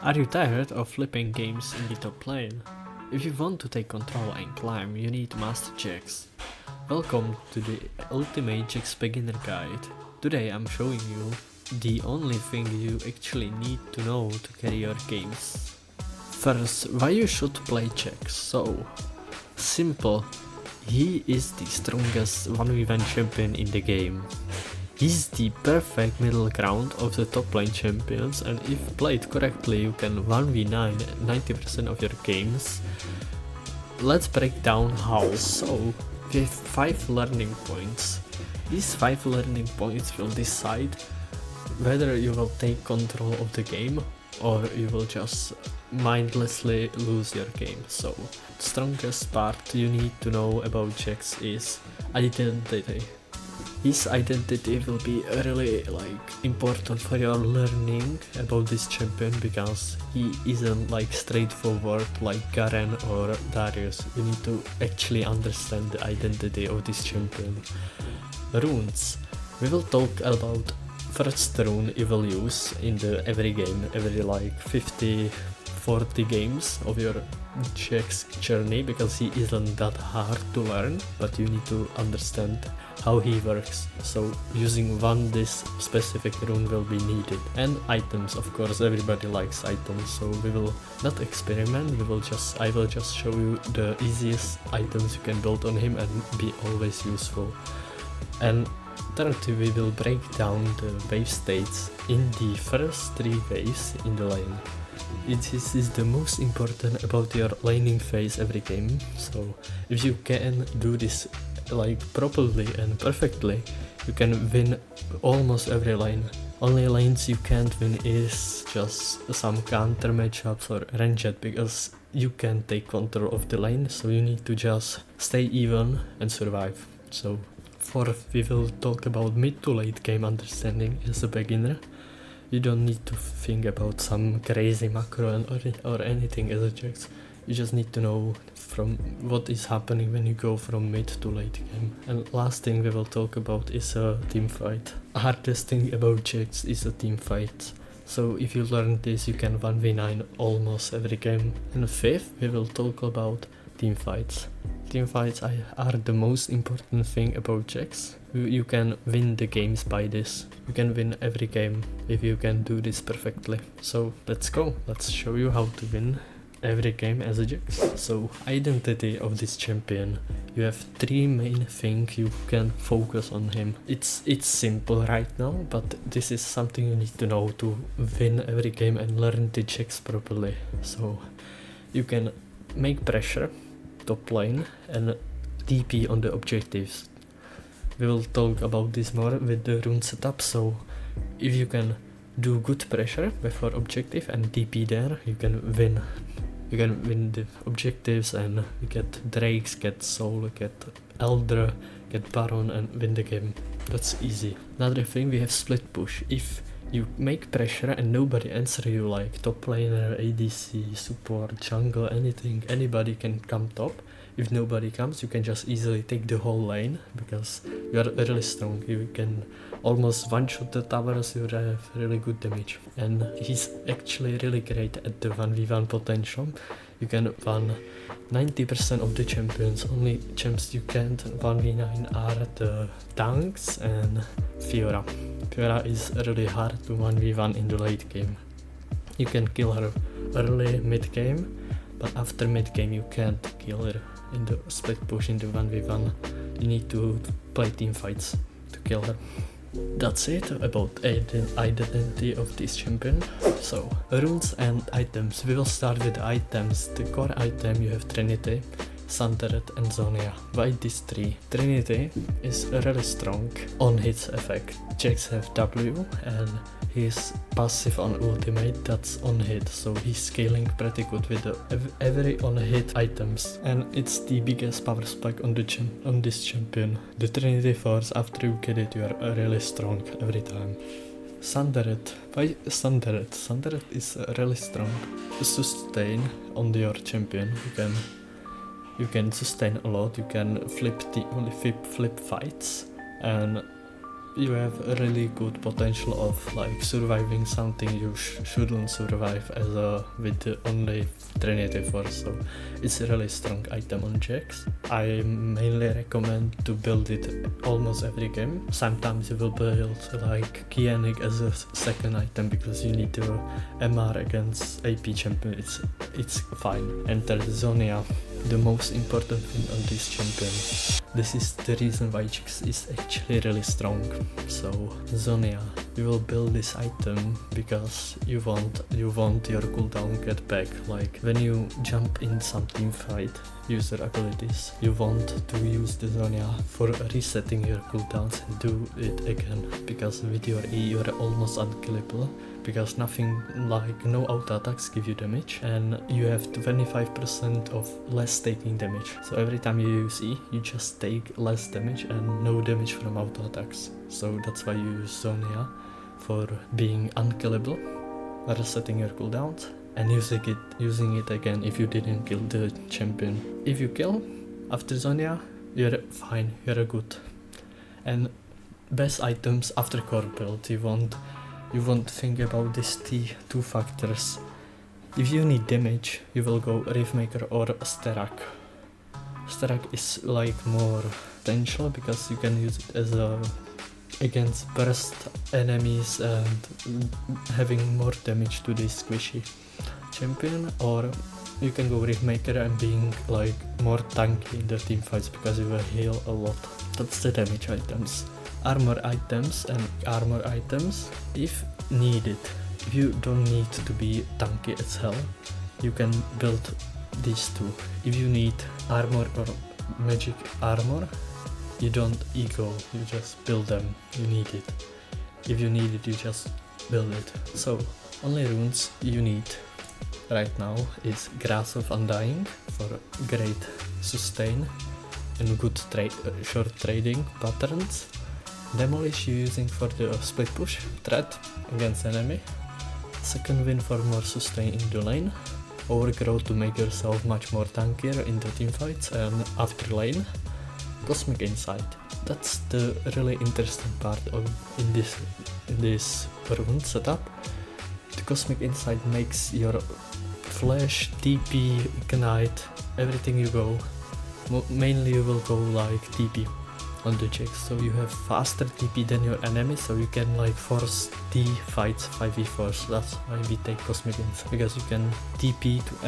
Are you tired of flipping games in the top lane? If you want to take control and climb, you need master checks. Welcome to the ultimate checks beginner guide. Today I'm showing you the only thing you actually need to know to carry your games. First, why you should play checks. So simple, he is the strongest 1v1 champion in the game. He's the perfect middle ground of the top lane champions, and if played correctly you can 1v9 90% of your games. Let's break down how. So we have 5 learning points. These 5 learning points will decide whether you will take control of the game or you will just mindlessly lose your game. So the strongest part you need to know about Jax is identity. His identity will be really important for your learning about this champion, because he isn't straightforward like Garen or Darius. You need to actually understand the identity of this champion. Runes. We will talk about first rune you will use in the every game, every 50-40 games of your Jax journey, because he isn't that hard to learn, but you need to understand how he works. So using this specific rune will be needed. And items, of course, everybody likes items, so we will not experiment, I will just show you the easiest items you can build on him and be always useful. And thirdly, we will break down the wave states in the first 3 waves in the lane. This is the most important about your laning phase every game, so if you can do this properly and perfectly, you can win almost every lane. Only lanes you can't win is just some counter matchups or ranged, because you can take control of the lane, so you need to just stay even and survive. So fourth, we will talk about mid to late game understanding as a beginner. You don't need to think about some crazy macro or anything as a Jax. You just need to know from what is happening when you go from mid to late game. And last thing we will talk about is a team fight. Hardest thing about Jax is a team fight. So if you learn this, you can 1v9 almost every game. And fifth, we will talk about team fights. Team fights are the most important thing about Jax. You can win the games by this. You can win every game if you can do this perfectly. So let's go. Let's show you how to win every game as a Jax. So identity of this champion. You have 3 main things you can focus on him. It's simple right now, but this is something you need to know to win every game and learn the Jax properly. So you can make pressure top lane and TP on the objectives. We will talk about this more with the rune setup. So if you can do good pressure before objective and TP there, you can win. You can win the objectives and you get Drakes, get Soul, get Elder, get Baron and win the game. That's easy. Another thing, we have split push. If you make pressure and nobody answer you, like top laner, ADC, support, jungle, anything, anybody can come top. If nobody comes, you can just easily take the whole lane, because you are really strong. You can almost one-shot the towers, you have really good damage. And he's actually really great at the 1v1 potential. You can 90% of the champions. Only champs you can't 1v9 are the tanks and Fiora. Fiora is really hard to 1v1 in the late game. You can kill her early mid game, but after mid game you can't kill her in the split push in the 1v1. You need to play team fights to kill her. That's it about identity of this champion. So runes and items. We will start with items. The core item, you have Trinity, Sundered and Zonia. Why these 3? Trinity is really strong on hits effect. Jax have W and his passive on ultimate, that's on hit, so he's scaling pretty good with every on hit items, and it's the biggest power spike on this champion. The Trinity Force, after you get it, you are really strong every time. Sundered. Why Sundered? Sundered is really strong. Sustain on your champion. You can sustain a lot. You can flip fights, and you have a really good potential of like surviving something you shouldn't survive as a with the only Trinity Force, so it's a really strong item on Jax. I mainly recommend to build it almost every game. Sometimes you will build like Kianik as a second item because you need to MR against AP champion, it's fine. Enter Zonia, the most important thing on this champion. This is the reason why Jax is actually really strong. So Zonia, you will build this item because you want your cooldown get back. Like when you jump in some team fight, use your abilities, you want to use the Zonia for resetting your cooldowns and do it again, because with your E you're almost unkillable, because nothing like no auto attacks give you damage, and you have 25% of less taking damage. So every time you use E, you just take less damage and no damage from auto attacks. So that's why you use Zonia for being unkillable, resetting your cooldowns, and using it again if you didn't kill the champion. If you kill after Zonia, you're fine, you're good. And best items after core build, you won't think about these two factors. If you need damage, you will go Riftmaker or Sterak. Sterak is like more potential because you can use it as a against burst enemies and having more damage to this squishy champion, or you can go Riftmaker and being like more tanky in the team fights because you will heal a lot. That's the damage items. Armor items and armor items if needed. If you don't need to be tanky as hell, you can build these two. If you need armor or magic armor, you don't ego, you just build them, you need it. If you need it, you just build it. So only runes you need right now is Grass of Undying for great sustain and good short trading patterns. Demolish you using for the split push threat against enemy. Second win for more sustain in the lane. Overgrow to make yourself much more tankier in the team fights and after lane. Cosmic Insight. That's the really interesting part of in this rune setup. The Cosmic Insight makes your flash, TP, ignite, everything you go. Mainly you will go like TP on the Jax, so you have faster TP than your enemy, so you can like force T fights 5v4s. That's why we take Cosmic Insight, because you can TP to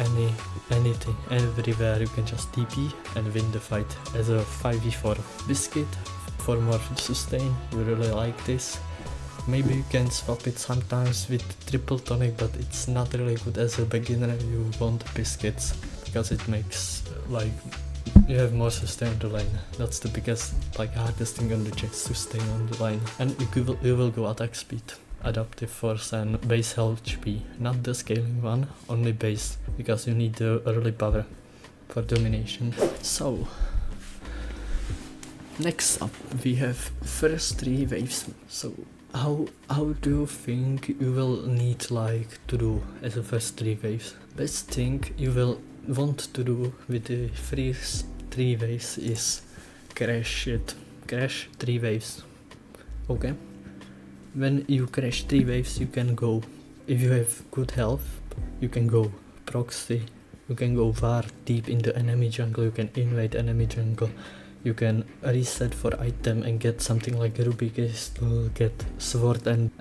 anything, everywhere. You can just TP and win the fight as a 5v4. Biscuit for more sustain, we really like this. Maybe you can swap it sometimes with triple tonic, but it's not really good as a beginner. You want biscuits because it makes like you have more sustain on the line. That's the biggest, like hardest thing on the Jax, to stay on the line. And you will go attack speed, adaptive force and base HP, not the scaling one, only base, because you need the early power for domination. So next up we have first 3 waves. So how do you think you will need like to do as a first 3 waves? Best thing you will want to do with the first 3 waves is crash it. Crash 3 waves. Okay? When you crash 3 waves, you can go, if you have good health, you can go proxy, you can go var deep in the enemy jungle, you can invade enemy jungle, you can reset for item and get something like Ruby Crystal, get sword and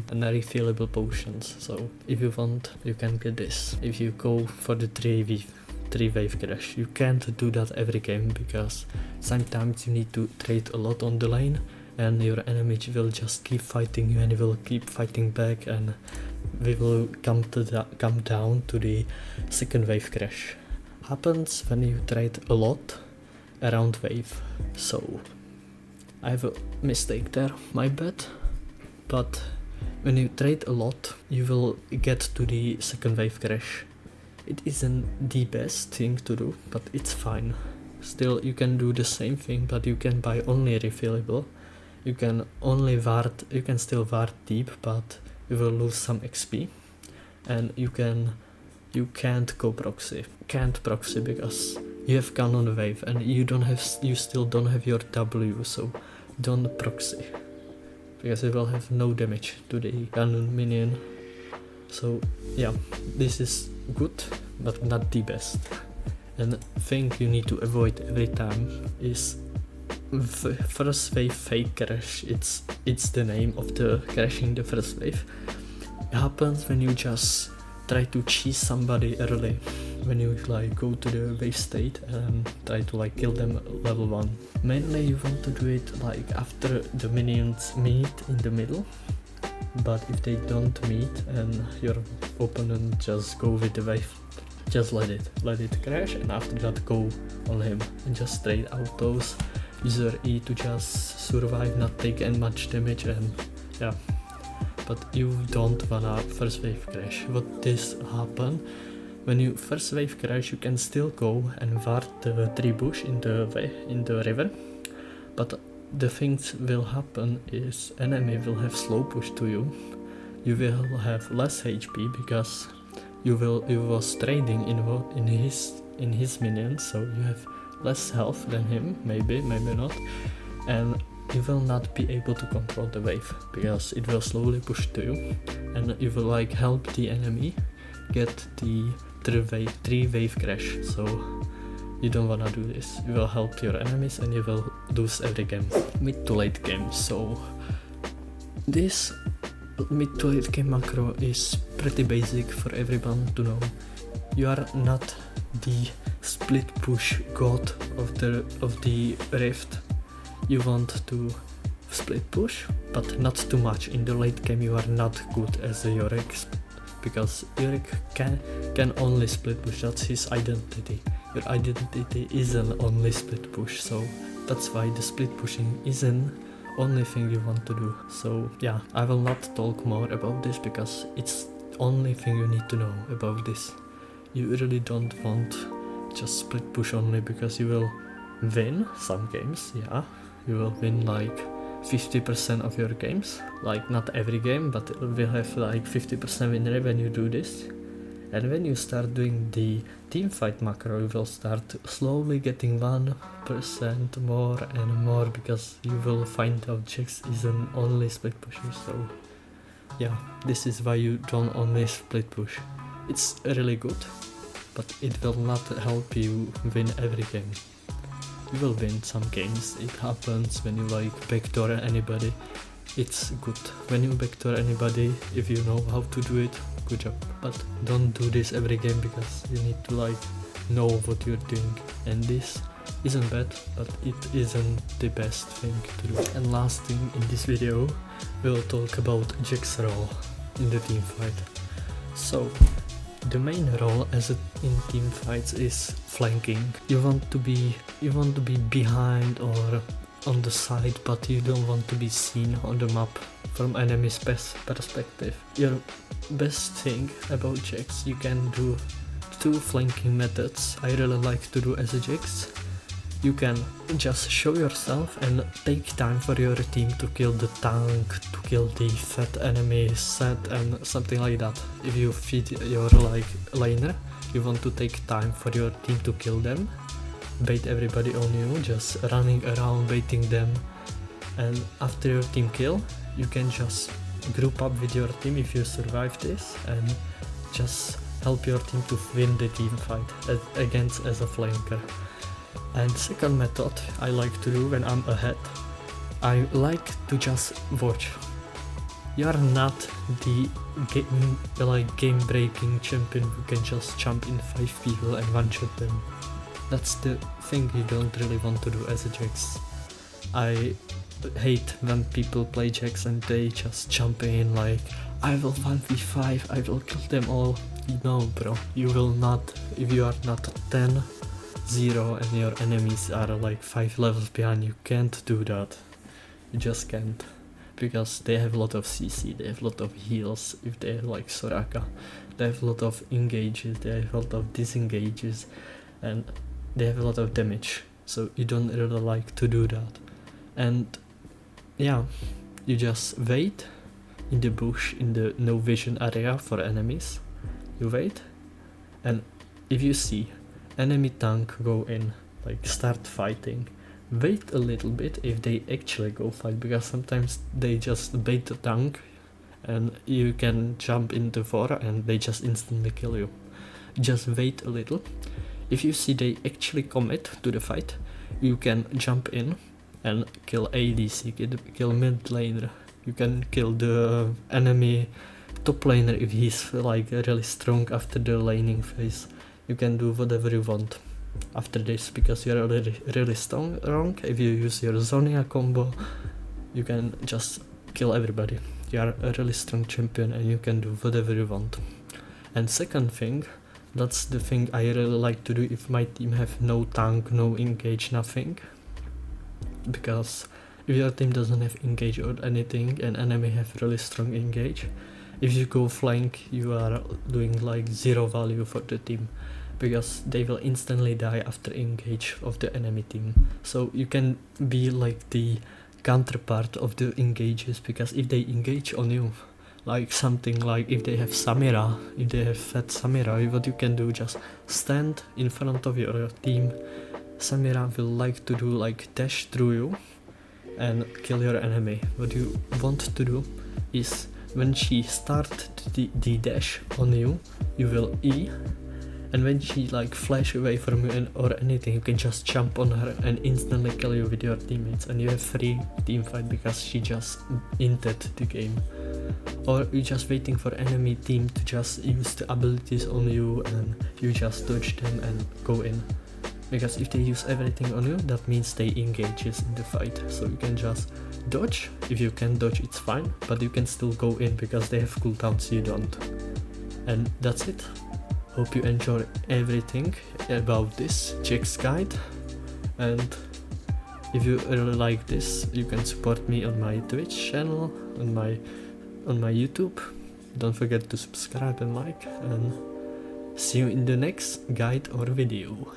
refillable potions. So if you want, you can get this. If you go for the 3 wave crash, you can't do that every game because sometimes you need to trade a lot on the lane and your enemy will just keep fighting you and you will keep fighting back, and we will come down to the second wave crash. Happens when you trade a lot around wave. So I have a mistake there, my bad, but when you trade a lot you will get to the second wave crash. It isn't the best thing to do, but it's fine. Still you can do the same thing, but you can buy only refillable. You can only ward, you can still ward deep, but you will lose some XP, and you can't go proxy. Can't proxy because you have gone on the wave and you still don't have your W, so don't proxy. because it will have no damage to the gun minion. So yeah, this is good but not the best. And thing you need to avoid every time is first wave fake crash. It's the name of the crashing the first wave. It happens when you just try to cheese somebody early, when you like go to the wave state and try to like kill them level 1. Mainly you want to do it like after the minions meet in the middle, but if they don't meet and your opponent just go with the wave, just let it crash, and after that go on him and just straight autos, use your E to just survive, not take as much damage, and yeah. But you don't wanna first wave crash. What this happen, when you first wave crash you can still go and ward the tree bush in the river, but the things will happen is enemy will have slow push to you. You will have less HP because you was trading in his minions, so you have less health than him, maybe not, and you will not be able to control the wave because it will slowly push to you, and you will like help the enemy get the three wave crash. So you don't wanna do this. You will help your enemies and you will lose every game. Mid to late game. So this mid to late game macro is pretty basic for everyone to know. You are not the split push god of the rift. You want to split push, but not too much. In the late game you are not good as a Yorick, because Yorick can only split push. That's his identity. Your identity isn't only split push, so that's why the split pushing isn't only thing you want to do. So yeah, I will not talk more about this because it's only thing you need to know about this. You really don't want just split push only, because you will win some games, yeah. You will win like 50% of your games, like not every game, but it will have like 50% win rate when you do this. And when you start doing the team fight macro, you will start slowly getting 1% more and more, because you will find out Jax isn't only split pushers. So yeah, this is why you don't only split push. It's really good, but it will not help you win every game. You will win some games. It happens when you like backdoor anybody. It's good when you backdoor anybody if you know how to do it. Good job. But don't do this every game, because you need to like know what you're doing. And this isn't bad, but it isn't the best thing to do. And last thing in this video, we'll talk about Jax's role in the team fight. So the main role in team fights is flanking. You want to be behind or on the side, but you don't want to be seen on the map from enemy's perspective. Your best thing about Jax, you can do 2 flanking methods I really like to do as a Jax. You can just show yourself and take time for your team to kill the tank, to kill the fat enemy set and something like that. If you feed your like laner, you want to take time for your team to kill them, bait everybody on you, just running around baiting them, and after your team kill, you can just group up with your team if you survive this and just help your team to win the team fight against as a flanker. And second method I like to do when I'm ahead, I like to just watch. You are not the game-breaking champion who can just jump in 5 people and one-shot them. That's the thing you don't really want to do as a Jax. I hate when people play Jax and they just jump in like, I will 1v5, I will kill them all. No bro, you will not. If you are not 10-0 and your enemies are like 5 levels behind, you can't do that. You just can't. Because they have a lot of CC, they have a lot of heals, if they have like Soraka. They have a lot of engages, they have a lot of disengages, and they have a lot of damage. So you don't really like to do that. And yeah, you just wait in the bush, in the no vision area for enemies. You wait, and if you see enemy tank go in, like start fighting, wait a little bit if they actually go fight, because sometimes they just bait the tank and you can jump into Fora and they just instantly kill you. Just wait a little. If you see they actually commit to the fight, you can jump in and kill ADC, kill mid laner. You can kill the enemy top laner if he's like really strong after the laning phase. You can do whatever you want after this, because you're really strong. If you use your Zonia combo, you can just kill everybody. You are a really strong champion and you can do whatever you want. And second thing, that's the thing I really like to do if my team have no tank, no engage, nothing. Because if your team doesn't have engage or anything and enemy have really strong engage, if you go flank, you are doing like zero value for the team, because they will instantly die after engage of the enemy team. So you can be like the counterpart of the engages, because if they engage on you, like something like if they have Samira, if they have fat Samira, what you can do, just stand in front of your team. Samira will like to do like dash through you and kill your enemy. What you want to do is when she starts the dash on you, you will E, and when she like flash away from you or anything, you can just jump on her and instantly kill you with your teammates, and you have free team fight because she just inted the game. Or you're just waiting for enemy team to just use the abilities on you and you just dodge them and go in. Because if they use everything on you, that means they engages in the fight. So you can just dodge. If you can dodge, it's fine, but you can still go in because they have cooldowns, you don't. And that's it. Hope you enjoy everything about this Jack's guide. And if you really like this, you can support me on my Twitch channel, on my YouTube. Don't forget to subscribe and like, and see you in the next guide or video.